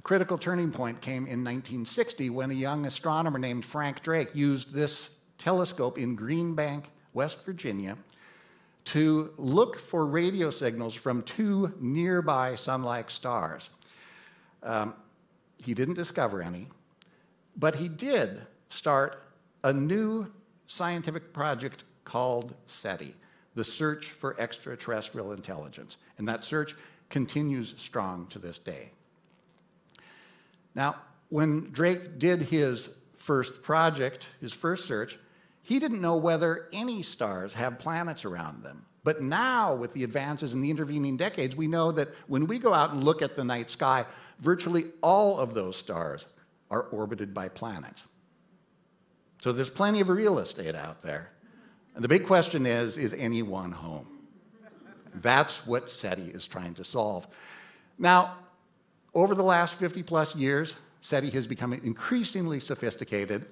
critical turning point came in 1960 when a young astronomer named Frank Drake used this telescope in Green Bank, West Virginia, to look for radio signals from two nearby sun-like stars. He didn't discover any, but he did start a new scientific project called SETI, the Search for Extraterrestrial Intelligence. And that search continues strong to this day. Now, when Drake did his first project, his first search, he didn't know whether any stars have planets around them. But now, with the advances in the intervening decades, we know that when we go out and look at the night sky, virtually all of those stars are orbited by planets. So there's plenty of real estate out there. And the big question is anyone home? That's what SETI is trying to solve. Now, over the last 50-plus years, SETI has become increasingly sophisticated.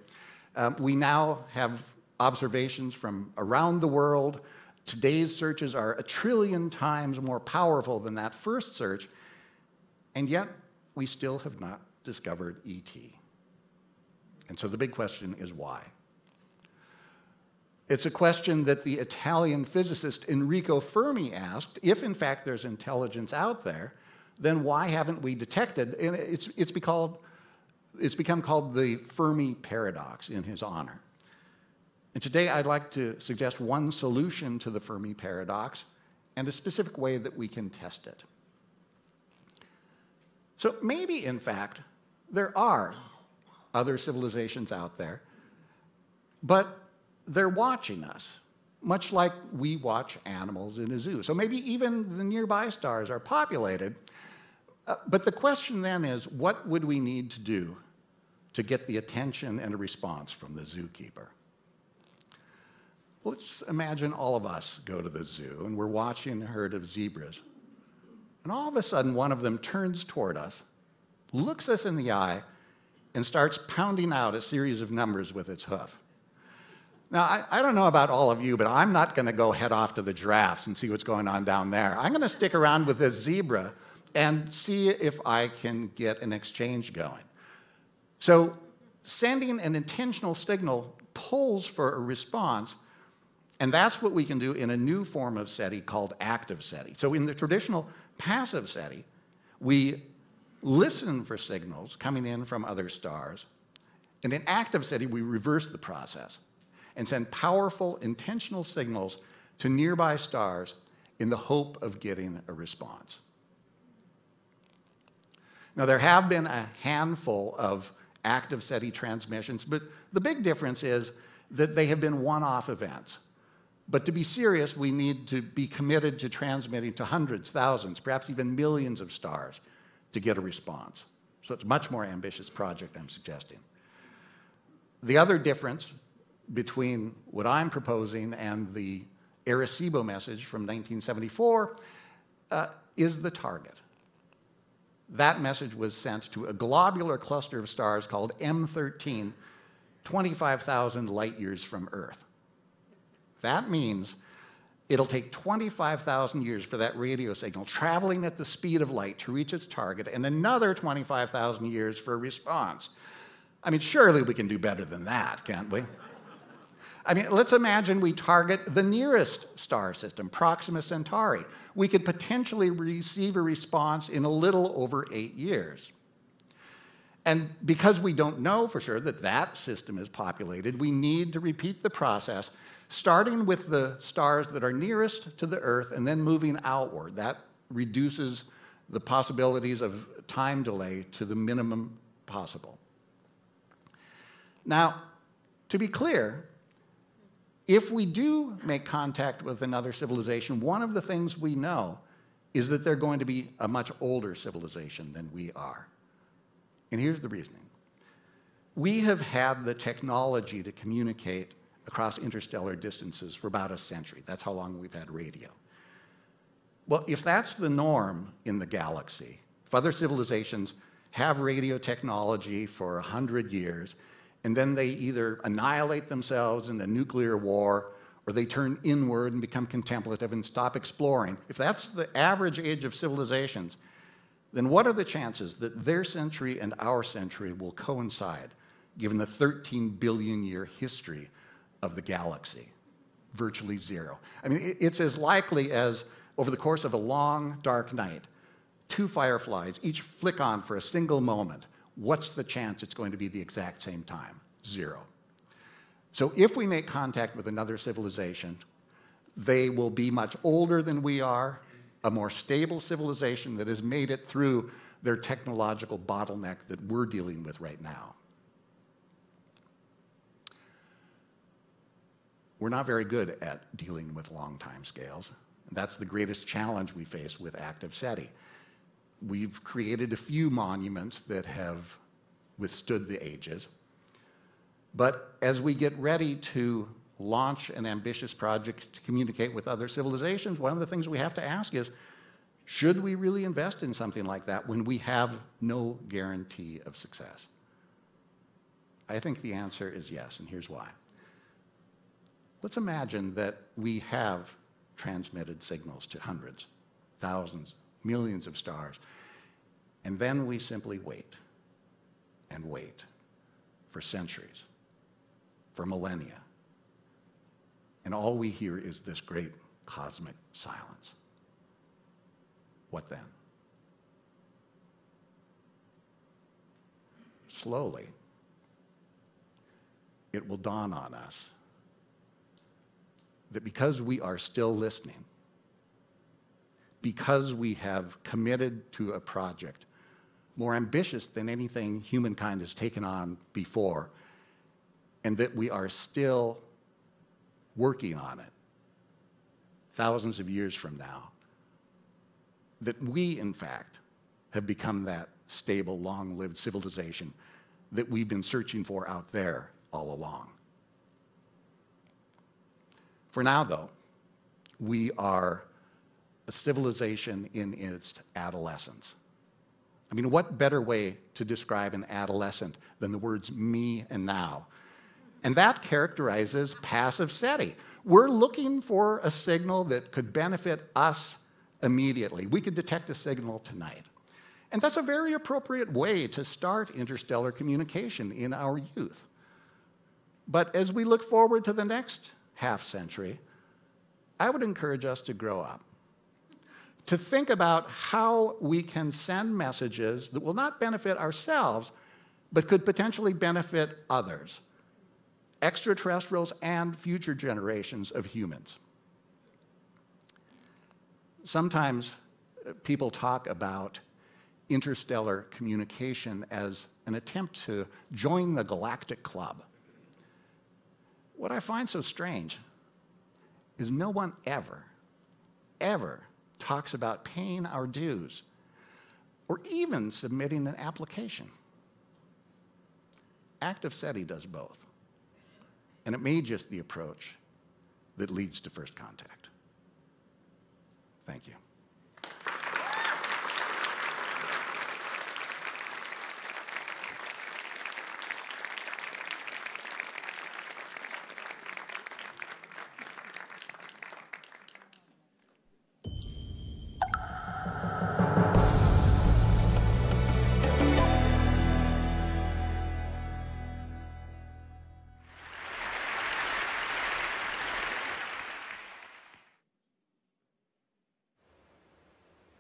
We now have observations from around the world. Today's searches are 1 trillion times more powerful than that first search, and yet we still have not discovered ET. And so the big question is why? It's a question that the Italian physicist Enrico Fermi asked. If, in fact, there's intelligence out there, then why haven't we detected? And it's become called the Fermi paradox in his honor. And today I'd like to suggest one solution to the Fermi paradox and a specific way that we can test it. So maybe, in fact, there are other civilizations out there, but they're watching us, much like we watch animals in a zoo. So maybe even the nearby stars are populated. But the question then is, what would we need to do to get the attention and a response from the zookeeper? Let's imagine all of us go to the zoo and we're watching a herd of zebras. And all of a sudden, one of them turns toward us, looks us in the eye, and starts pounding out a series of numbers with its hoof. Now, I don't know about all of you, but I'm not going to go head off to the giraffes and see what's going on down there. I'm going to stick around with this zebra and see if I can get an exchange going. So sending an intentional signal pulls for a response, and that's what we can do in a new form of SETI called active SETI. So in the traditional passive SETI, we listen for signals coming in from other stars, and in active SETI, we reverse the process and send powerful, intentional signals to nearby stars in the hope of getting a response. Now, there have been a handful of active SETI transmissions, but the big difference is that they have been one-off events. But to be serious, we need to be committed to transmitting to hundreds, thousands, perhaps even millions of stars to get a response. So it's a much more ambitious project, I'm suggesting. The other difference between what I'm proposing and the Arecibo message from 1974 is the target. That message was sent to a globular cluster of stars called M13, 25,000 light years from Earth. That means it'll take 25,000 years for that radio signal traveling at the speed of light to reach its target, and another 25,000 years for a response. I mean, surely we can do better than that, can't we? I mean, let's imagine we target the nearest star system, Proxima Centauri. We could potentially receive a response in a little over 8 years. And because we don't know for sure that that system is populated, we need to repeat the process, starting with the stars that are nearest to the Earth and then moving outward. That reduces the possibilities of time delay to the minimum possible. Now, to be clear, if we do make contact with another civilization, one of the things we know is that they're going to be a much older civilization than we are. And here's the reasoning. We have had the technology to communicate across interstellar distances for about a century. That's how long we've had radio. Well, if that's the norm in the galaxy, if other civilizations have radio technology for 100 years, and then they either annihilate themselves in a nuclear war, or they turn inward and become contemplative and stop exploring, if that's the average age of civilizations, then what are the chances that their century and our century will coincide, given the 13 billion year history of the galaxy? Virtually zero. I mean, it's as likely as, over the course of a long, dark night, two fireflies each flick on for a single moment. What's the chance it's going to be the exact same time? Zero. So if we make contact with another civilization, they will be much older than we are, a more stable civilization that has made it through their technological bottleneck that we're dealing with right now. We're not very good at dealing with long time scales. That's the greatest challenge we face with active SETI. We've created a few monuments that have withstood the ages. But as we get ready to launch an ambitious project to communicate with other civilizations, one of the things we have to ask is, should we really invest in something like that when we have no guarantee of success? I think the answer is yes, and here's why. Let's imagine that we have transmitted signals to hundreds, thousands, millions of stars, and then we simply wait and wait for centuries, for millennia, and all we hear is this great cosmic silence. What then? Slowly, it will dawn on us that because we are still listening, because we have committed to a project more ambitious than anything humankind has taken on before, and that we are still working on it thousands of years from now, that we, in fact, have become that stable, long-lived civilization that we've been searching for out there all along. For now, though, we are a civilization in its adolescence. I mean, what better way to describe an adolescent than the words me and now? And that characterizes passive SETI. We're looking for a signal that could benefit us immediately. We could detect a signal tonight. And that's a very appropriate way to start interstellar communication in our youth. But as we look forward to the next half century, I would encourage us to grow up, to think about how we can send messages that will not benefit ourselves, but could potentially benefit others, extraterrestrials and future generations of humans. Sometimes people talk about interstellar communication as an attempt to join the galactic club. What I find so strange is no one ever talks about paying our dues or even submitting an application. Active SETI does both. And it may just the approach that leads to first contact. Thank you.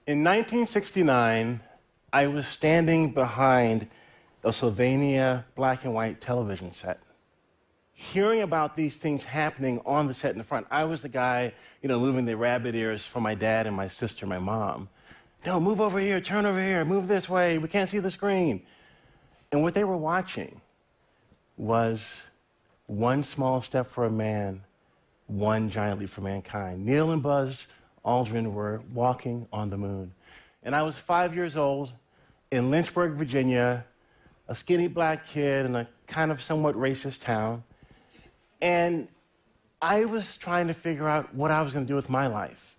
In 1969, I was standing behind the Sylvania black and white television set, hearing about these things happening on the set in the front. I was the guy, moving the rabbit ears for my dad and my sister, my mom. No, move over here, turn over here, move this way, we can't see the screen. And what they were watching was one small step for a man, one giant leap for mankind. Neil and Buzz Aldrin were walking on the moon. And I was 5 years old in Lynchburg, Virginia, a skinny black kid in a kind of somewhat racist town. And I was trying to figure out what I was going to do with my life.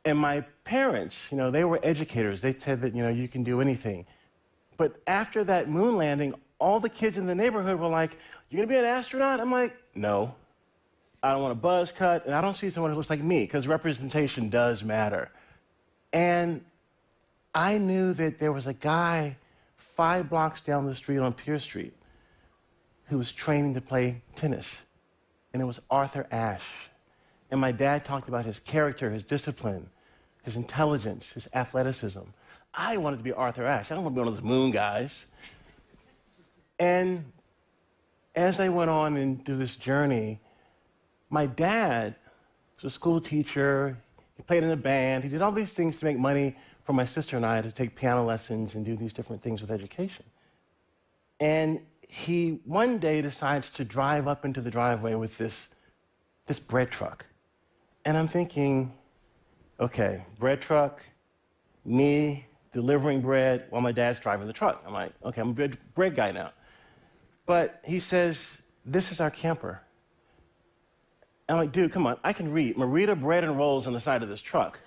And my parents, they were educators. They said that, you can do anything. But after that moon landing, all the kids in the neighborhood were like, "You going to be an astronaut?" I'm like, "No. I don't want a buzz cut, and I don't see someone who looks like me," because representation does matter. And I knew that there was a guy 5 blocks down the street on Pierce Street who was training to play tennis, and it was Arthur Ashe. And my dad talked about his character, his discipline, his intelligence, his athleticism. I wanted to be Arthur Ashe. I don't want to be one of those moon guys. And as I went on into this journey, my dad was a school teacher. He played in a band. He did all these things to make money for my sister and I to take piano lessons and do these different things with education. And he one day decides to drive up into the driveway with this bread truck. And I'm thinking, okay, bread truck, me delivering bread while my dad's driving the truck. I'm like, okay, I'm a bread guy now. But he says, this is our camper. And I'm like, dude, come on, I can read. Marita bread and rolls on the side of this truck.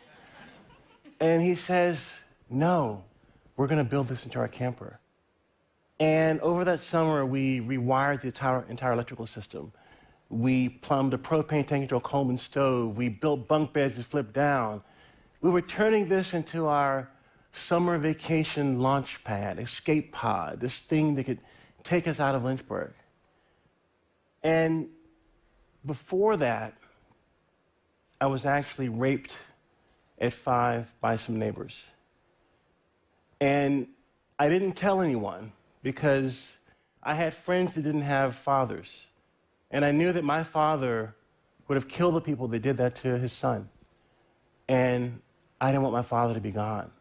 And he says, no, we're going to build this into our camper. And over that summer, we rewired the entire electrical system. We plumbed a propane tank into a Coleman stove. We built bunk beds that flipped down. We were turning this into our summer vacation launch pad, escape pod, this thing that could take us out of Lynchburg. And before that, I was actually raped at 5 by some neighbors. And I didn't tell anyone because I had friends that didn't have fathers. And I knew that my father would have killed the people that did that to his son. And I didn't want my father to be gone.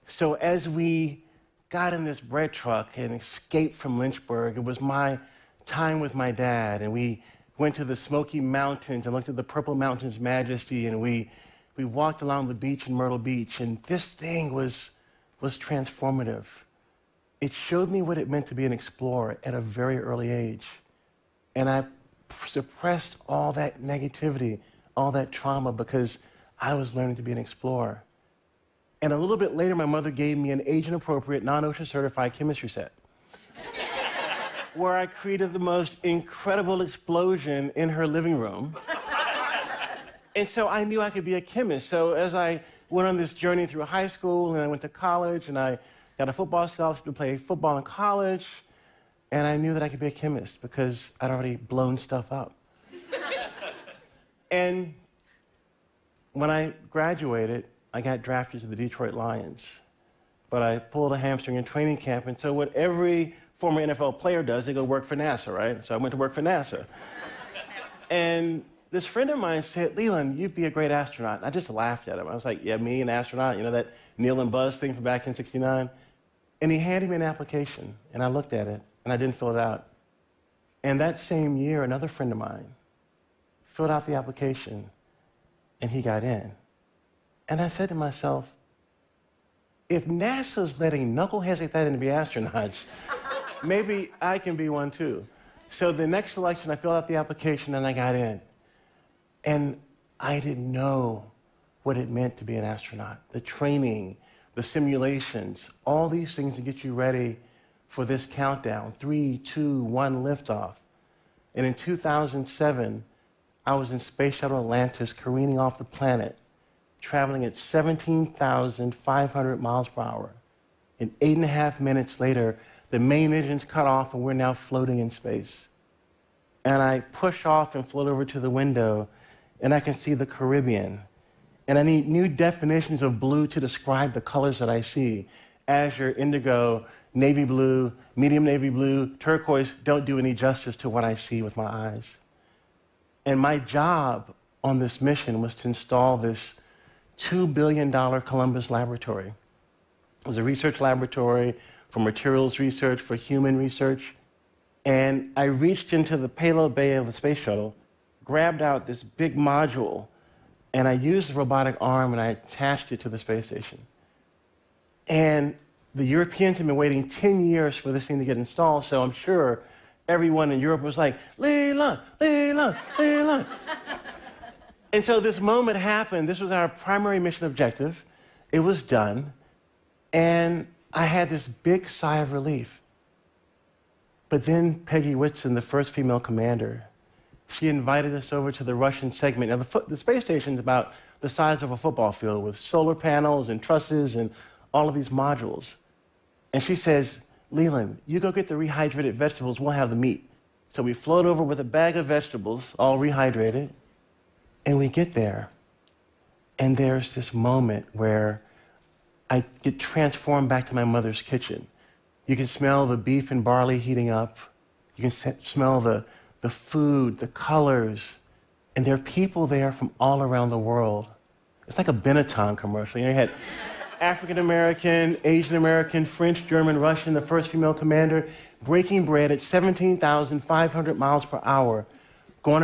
So as we got in this bread truck and escaped from Lynchburg, it was my time with my dad. And we went to the Smoky Mountains and looked at the Purple Mountains majesty. And we walked along the beach in Myrtle Beach. And this thing was transformative. It showed me what it meant to be an explorer at a very early age. And I suppressed all that negativity, all that trauma, because I was learning to be an explorer. And a little bit later, my mother gave me an age-appropriate, non-OSHA certified chemistry set, where I created the most incredible explosion in her living room. And so I knew I could be a chemist. So as I went on this journey through high school, and I went to college, and I got a football scholarship to play football in college, and I knew that I could be a chemist because I'd already blown stuff up. And when I graduated, I got drafted to the Detroit Lions. But I pulled a hamstring in training camp, and so what every former NFL player does, they go work for NASA, right? So I went to work for NASA. And this friend of mine said, Leland, you'd be a great astronaut. And I just laughed at him. I was like, yeah, me, an astronaut? You know that Neil and Buzz thing from back in '69? And he handed me an application, and I looked at it, and I didn't fill it out. And that same year, another friend of mine filled out the application, and he got in. And I said to myself, if NASA's letting knuckleheads like that in to be astronauts, maybe I can be one too. So the next selection, I filled out the application, and I got in. And I didn't know what it meant to be an astronaut. The training, the simulations, all these things to get you ready for this countdown, 3, 2, 1, liftoff. And in 2007, I was in Space Shuttle Atlantis, careening off the planet, traveling at 17,500 miles per hour. And 8.5 minutes later, the main engine's cut off, and we're now floating in space. And I push off and float over to the window, and I can see the Caribbean. And I need new definitions of blue to describe the colors that I see. Azure, indigo, navy blue, medium navy blue, turquoise don't do any justice to what I see with my eyes. And my job on this mission was to install this $2 billion Columbus laboratory. It was a research laboratory for materials research, for human research. And I reached into the payload bay of the space shuttle, grabbed out this big module, and I used the robotic arm and I attached it to the space station. And the Europeans had been waiting 10 years for this thing to get installed, so I'm sure everyone in Europe was like, Leland, Leland, Leland. And so this moment happened. This was our primary mission objective. It was done. And I had this big sigh of relief. But then Peggy Whitson, the first female commander, she invited us over to the Russian segment. Now, the space station is about the size of a football field with solar panels and trusses and all of these modules. And she says, Leland, you go get the rehydrated vegetables, we'll have the meat. So we float over with a bag of vegetables, all rehydrated, and we get there. And there's this moment where I get transformed back to my mother's kitchen. You can smell the beef and barley heating up. You can smell the food, the colors. And there are people there from all around the world. It's like a Benetton commercial. You know, you had African-American, Asian-American, French, German, Russian, the first female commander, breaking bread at 17,500 miles per hour, going